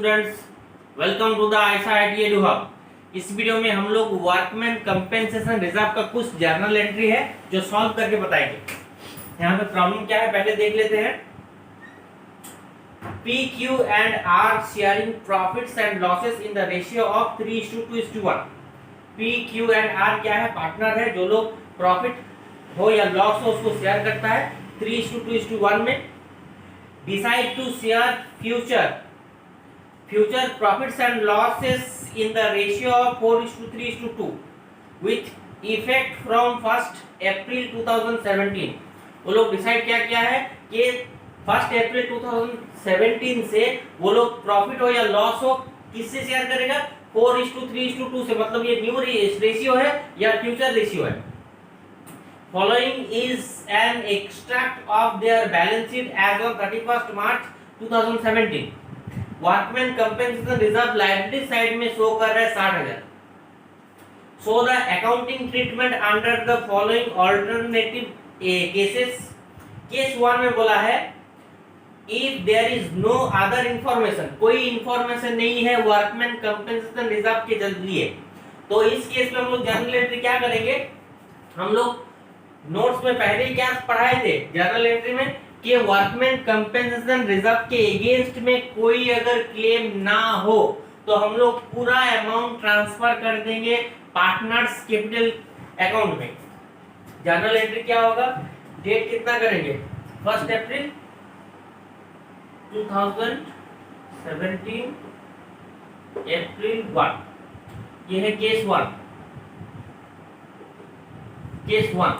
Students, welcome to the Ayesha IT edu hub. इस video में हम लोग वर्कमैन कंपेंसेशन रिजर्व का कुछ जर्नल एंट्री है जो सॉल्व करके बताएंगे। यहाँ पे प्रॉब्लम क्या है पहले देख लेते हैं। P, Q and R sharing profits and losses in the ratio of 3:2:1। P, Q and R क्या है? पार्टनर है जो लोग प्रॉफिट हो या लॉस हो उसको शेयर करता है 3:2:1 में। Decide to share future profits and losses in the ratio of 4:3:2 with effect from 1st April 2017। वो लोग डिसाइड क्या किया है कि 1st अप्रैल 2017 से वो लोग प्रॉफिट हो या लॉस हो किससे शेयर करेगा? 4:3:2 से। मतलब ये न्यू रेशियो है या फ्यूचर रेशियो है। Following is an extract of their balance sheet as on 31st March 2017। Workman compensation reserve liability side में शो कर रहा है 60,000। So the accounting treatment under the following alternative cases. Case 1 में बोला है if there is no other information, कोई information नहीं है वर्कमैन कंपेंसेशन रिजर्व के लिए, तो इस केस में हम लोग जर्नल एंट्री क्या करेंगे? हम लोग नोट्स में पहले ही क्या पढ़ाए थे जर्नल एंट्री में कि वर्कमैन कंपेंसेशन रिजर्व के अगेंस्ट में कोई अगर क्लेम ना हो तो हम लोग पूरा अमाउंट ट्रांसफर कर देंगे पार्टनर्स कैपिटल अकाउंट में। जर्नल एंट्री क्या होगा? डेट कितना करेंगे? 1 अप्रैल 2017 अप्रैल 1। ये है केस 1। केस 1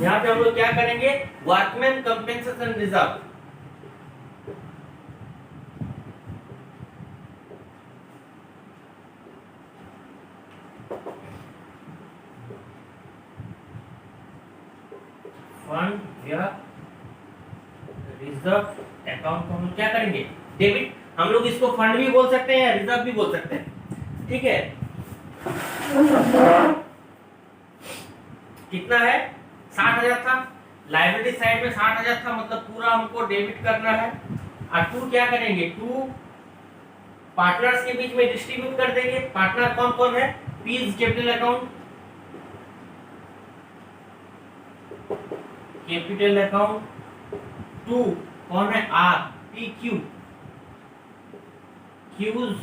यहाँ पे हम लोग क्या करेंगे? वर्कमैन कंपेंसेशन रिजर्व फंड या रिजर्व अकाउंट को हम लोग क्या करेंगे? डेबिट। हम लोग इसको फंड भी बोल सकते हैं या रिजर्व भी बोल सकते हैं। ठीक है, कितना है? 60,000 था। लायबिलिटी साइड में 60,000 था, मतलब पूरा हमको डेबिट करना है। और 2 क्या करेंगे? 2 पार्टनर्स के बीच में डिस्ट्रीब्यूट कर देंगे। पार्टनर कौन कौन है? P's capital account, capital account. 2 कौन है? R P Q, Q's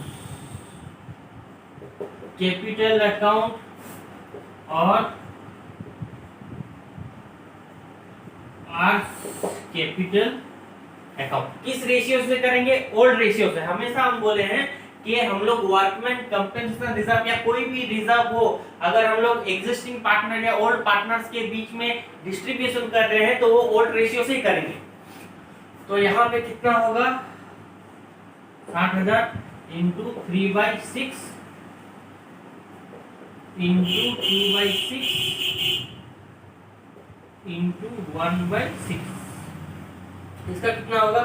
capital account और आर कैपिटल अकाउंट। किस रेशियो से करेंगे? ओल्ड रेशियो से। हमेशा हम बोले हैं कि हम लोग वर्कमैन कंपेंसेशन रिजर्व या कोई भी रिजर्व हो, अगर हम लोग एग्जिस्टिंग पार्टनर या ओल्ड पार्टनर्स के बीच में डिस्ट्रीब्यूशन कर रहे हैं तो वो ओल्ड रेशियो से ही करेंगे। तो यहाँ पे कितना होगा? 60,000 इंटू 3/6 इंटू 2/6 इंटू 1/6। इसका कितना होगा?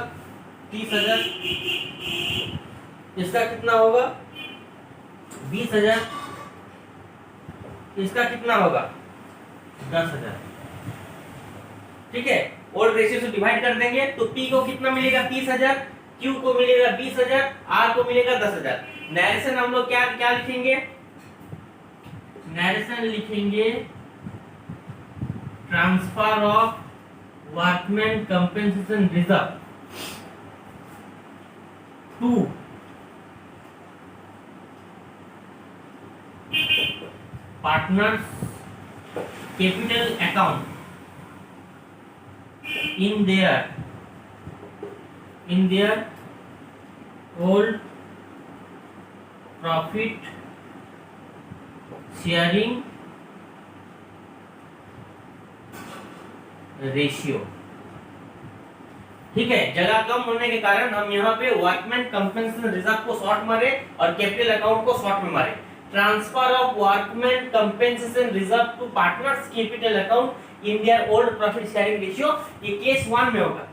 30,000। इसका कितना होगा? 20,000। इसका कितना होगा? 10,000। ठीक है, ओल्ड रेशियो से डिवाइड कर देंगे तो P को कितना मिलेगा? 30,000, Q को मिलेगा 20,000, R को मिलेगा 10,000। नैरेशन हम लोग क्या क्या लिखेंगे? नैरेशन लिखेंगे transfer of workman compensation reserve to partners capital account in their old profit sharing ratio. ठीक है, जगह कम होने के कारण हम यहाँ पे वर्कमैन कंपेंसेशन रिजर्व को शॉर्ट मारे और कैपिटल अकाउंट को शॉर्ट में मारे। Transfer of workman compensation reserve to partners capital account in their old profit sharing ratio. ये केस 1 में होगा।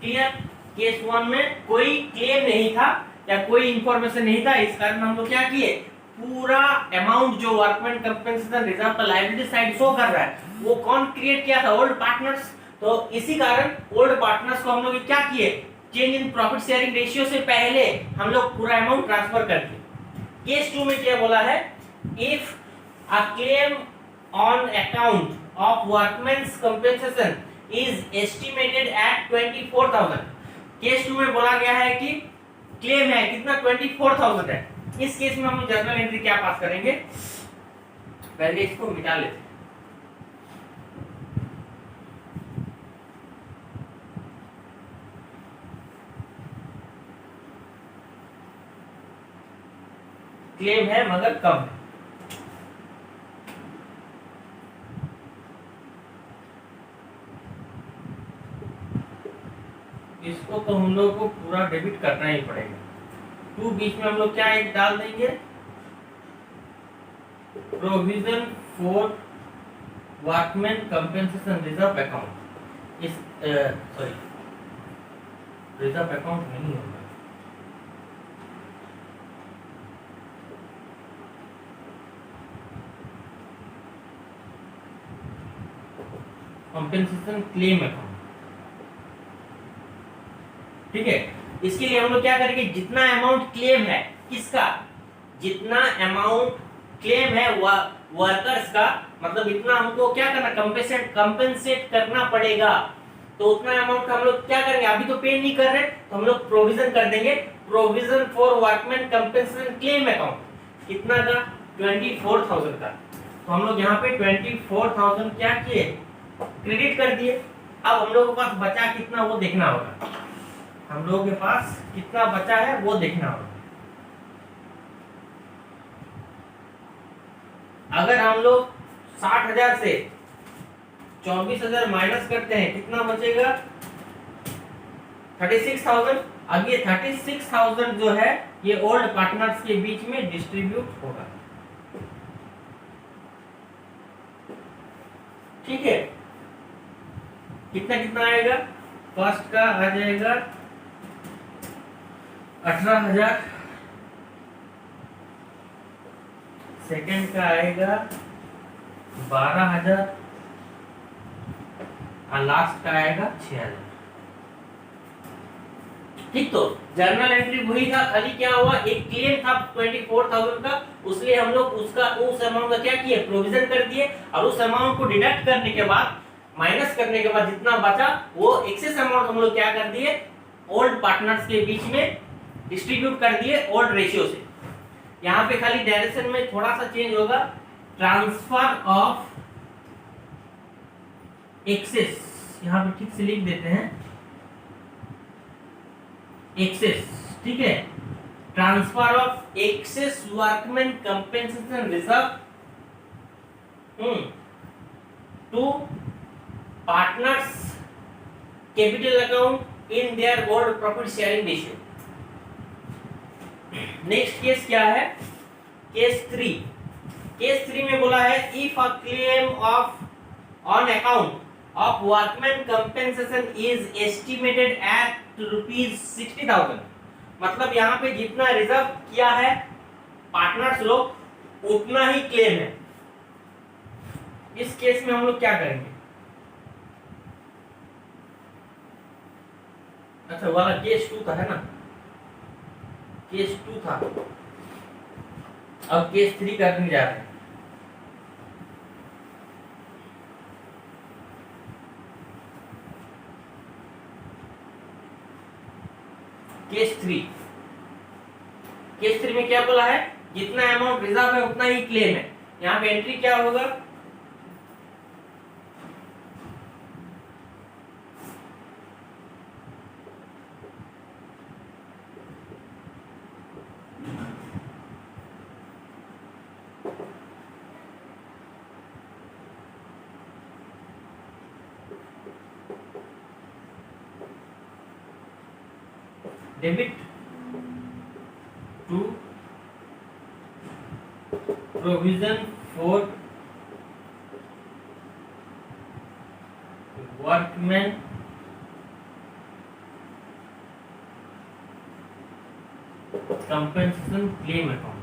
क्लियर? केस 1 में कोई क्लेम नहीं था या कोई इंफॉर्मेशन नहीं था, इस कारण हम लोग क्या किए? पूरा अमाउंट जो वर्कमैन कंपेंसेशन रिजर्व का लायबिलिटी साइड शो कर रहा है वो कौन क्रिएट किया था? Old partners. तो इसी कारण ओल्ड पार्टनर्स को हम लोग क्या किए change in profit sharing ratio से पहले हम लोग पूरा अमाउंट ट्रांसफर कर दिए। केस 2 में क्या बोला है, if a claim on account of workmen's compensation is estimated at 24,000। Case 2 में बोला गया है कि क्लेम है कितना, 24,000 है। इस केस में हम जर्नल एंट्री क्या पास करेंगे, पहले इसको मिटा लेते हैं। क्लेम है मगर कम है। इसको तो हम लोग को पूरा डेबिट करना ही पड़ेगा। 2 बीच में हम लोग क्या एक डाल देंगे, provision for workman compensation reserve account. इस सॉरी रिजर्व अकाउंट नहीं होगा, कंपेंसेशन क्लेम अकाउंट। ठीक है, इसके लिए हम लोग क्या करेंगे, जितना अमाउंट क्लेम है किसका, जितना अमाउंट क्लेम है वर्कर्स का, मतलब इतना हमको क्या करना, कंपेंसेट करना पड़ेगा। तो उतना अमाउंट हम लोग क्या करेंगे, अभी तो पे नहीं कर रहे तो हम लोग प्रोविजन कर देंगे, provision for workman compensation claim account. कितना का, 24,000 का। तो हम लोग यहाँ पे 24,000 क्या किए, क्रेडिट कर दिए। अब हम लोगों के पास बचा कितना वो देखना होगा, हम लोगों के पास कितना बचा है वो देखना होगा। अगर हम लोग 60,000 से 24,000 माइनस करते हैं, कितना बचेगा, 36,000। अब ये 36,000 जो है ये ओल्ड पार्टनर्स के बीच में डिस्ट्रीब्यूट होगा। ठीक है, कितना कितना आएगा, फर्स्ट का आ जाएगा 18,000, सेकंड का आएगा 12,000 और लास्ट का आएगा 6,000। ठीक, तो जर्नल एंट्री वही था, खाली क्या हुआ, एक क्लेम था 24,000 का, उसलिए हम लोग उसका उस अमाउंट का क्या किए, प्रोविजन कर दिए। और उस अमाउंट को डिडक्ट करने के बाद, माइनस करने के बाद जितना बचा वो एक्सेस अमाउंट हम लोग क्या कर दिए, ओल्ड पार्टनर्स के बीच में डिस्ट्रीब्यूट कर दिए ओल्ड रेशियो से। यहाँ पे खाली डायरेक्शन में थोड़ा सा चेंज होगा, ट्रांसफर ऑफ एक्सेस, यहाँ पे ठीक से लिख देते हैं एक्सेस। ठीक है, transfer of excess workman compensation reserve to partners capital account in their old profit sharing ratio. Next case क्या है, केस 3। केस 3 में बोला है, if a claim of on account of workman compensation is estimated at ₹60,000। मतलब यहाँ पे जितना reserve किया है पार्टनर्स लोग उतना ही क्लेम है। इस केस में हम लोग क्या करेंगे, अच्छा वाला केस 2 था है ना, केस 2 था, अब केस 3 करने जा रहे हैं। केस 3, केस 3 में क्या बोला है, जितना अमाउंट रिजर्व है उतना ही क्लेम है। यहाँ पे एंट्री क्या होगा, debit to provision for workman compensation claim account.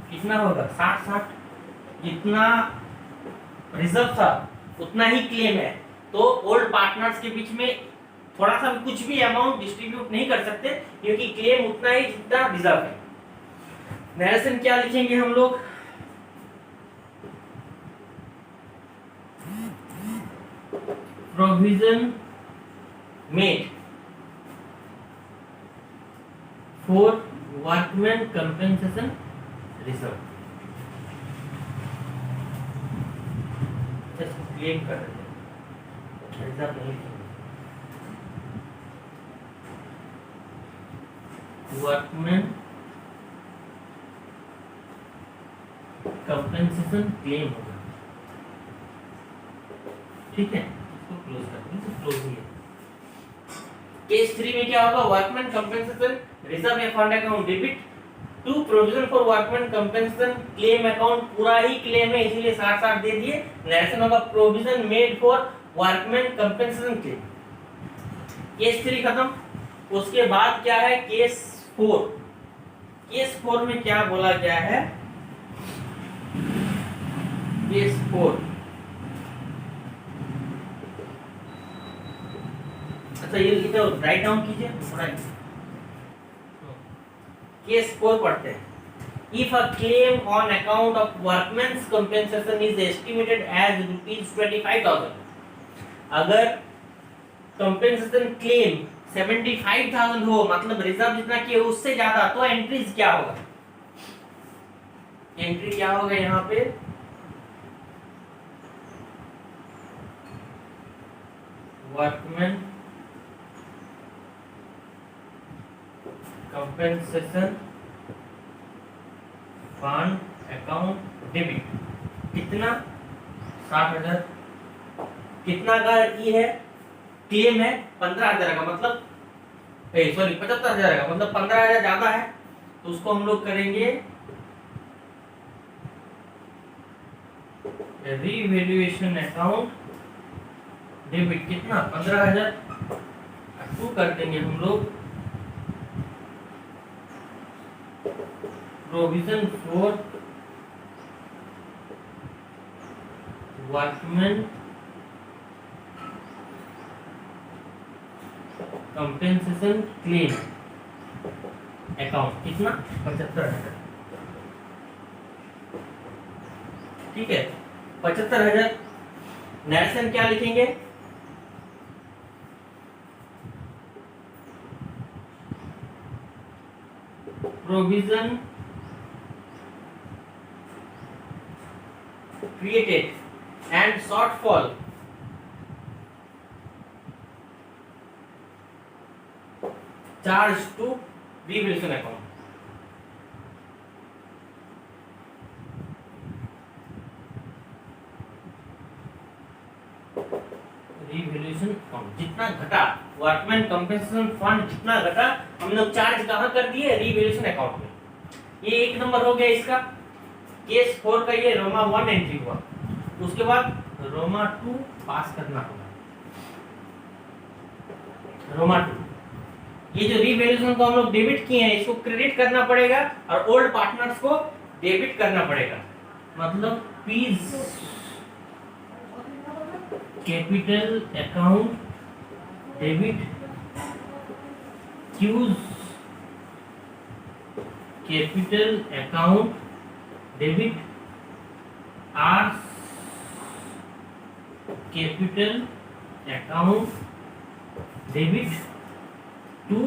कितना होगा, 60-60, जितना रिजर्व था उतना ही क्लेम है। तो ओल्ड पार्टनर्स के बीच में थोड़ा सा भी कुछ भी अमाउंट डिस्ट्रीब्यूट नहीं कर सकते, क्योंकि क्लेम उतना ही जितना रिजर्व है। नरेशन क्या लिखेंगे हम लोग? Provision made for workman compensation reserve. Claim कर रहे हैं, रिजर्व नहीं लिखेंगे। वर्कमैन कंपेंसेशन क्लेम होगा, ठीक है। इसको क्लोज कर देंगे, क्लोज ही है। केस 3 में क्या होगा? वर्कमैन कंपेंसेशन रिजर्व या fund account debit to provision for workman compensation claim account. पूरा ही क्लेम है, इसीलिए साथ साथ दे दिए। नरेशन होगा provision made for workman compensation claim. Case 3 खत्म। उसके बाद क्या है? केस 4। केस 4 में क्या बोला गया है? केस 4, अच्छा ये इधर राइट डाउन कीजिए थोड़ा। केस 4 पढ़ते हैं। If a claim on account of workman's compensation is estimated as ₹25,000, अगर कंपेंसेशन क्लेम 75,000 हो, मतलब रिजर्व जितना किए उससे ज्यादा, तो एंट्रीज क्या होगा? एंट्री क्या होगा यहाँ पे? Workman compensation fund account debit. कितना? 60,000। कितना का ये है? क्लेम है 15,000 का, मतलब सॉरी 75,000 का, मतलब 15,000 ज्यादा है, तो उसको हम लोग करेंगे रीवैल्यूएशन अकाउंट डेबिट। कितना? 15,000 टू कर देंगे हम लोग provision for workman compensation claim account. कितना? 75,000, ठीक है। 75,000। नरेशन क्या लिखेंगे? Provision created and shortfall charged to revaluation account। Revaluation account जितना घटा, वर्कमैन कंपेंसेशन फंड जितना घटा, हम लोग चार्ज कहाँ कर दिए? रिवैल्यूएशन अकाउंट में। ये एक नंबर हो गया इसका। केस 4 का ये रोमा 1 एंट्री हुआ। उसके बाद रोमा 2 पास करना होगा। रोमा 2, ये जो रिवैल्यूएशन को हम लोग डेबिट किए हैं, इसको क्रेडिट करना पड़ेगा और ओल्ड पार्टनर्स को डेबिट करना पड़ेगा। मतलब P's capital account debit, Q's capital account debit, R's capital account debit to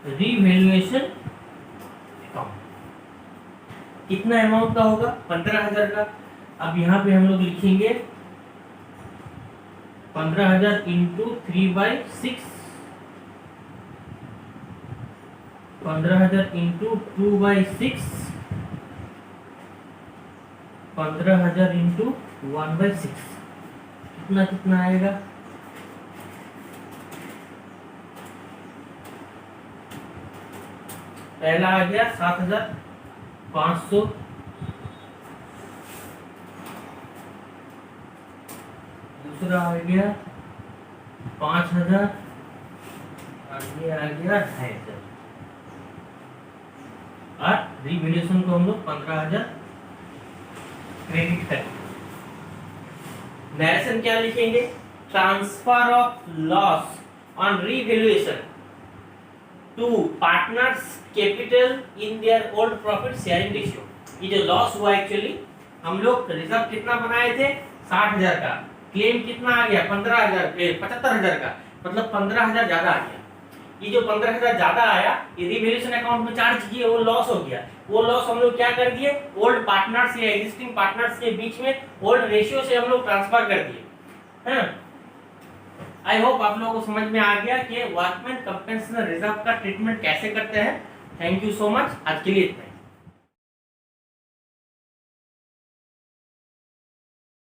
revaluation account. कितना अमाउंट का होगा? 15,000 का। अब यहाँ पे हम लोग लिखेंगे 15,000 इंटू 3/6, 15,000 इंटू 2/6, 15,000 इंटू 1/6। कितना कितना आएगा? पहला आ गया 7,500, दूसरा आ गया 5,000 और ये आ गया 2,500। और रिवैल्यूएशन को हम लोग 15,000 क्रेडिट करें। नरेशन क्या लिखेंगे, transfer of loss on revaluation to partners capital in their old profit sharing ratio. ये जो लॉस हुआ एक्चुअली हम लोग रिजर्व कितना बनाए थे 60,000 का, क्लेम कितना आ गया 75,000 का, मतलब 15,000 ज्यादा आ गया। ये जो 15,000 ज्यादा आया ये रिवैल्यूएशन अकाउंट में चार्ज किए, वो लॉस हो गया। वो लॉस हम लोग क्या कर दिए, ओल्ड पार्टनर्स या एग्जिस्टिंग पार्टनर्स के बीच में ओल्ड रेशियो से हम लोग ट्रांसफर कर दिए हैं। आई होप आप लोगों को समझ में आ गया कि वर्कमैन कंपनसेशन रिजर्व का ट्रीटमेंट कैसे करते हैं। थैंक यू सो मच, आज के लिए इतना ही।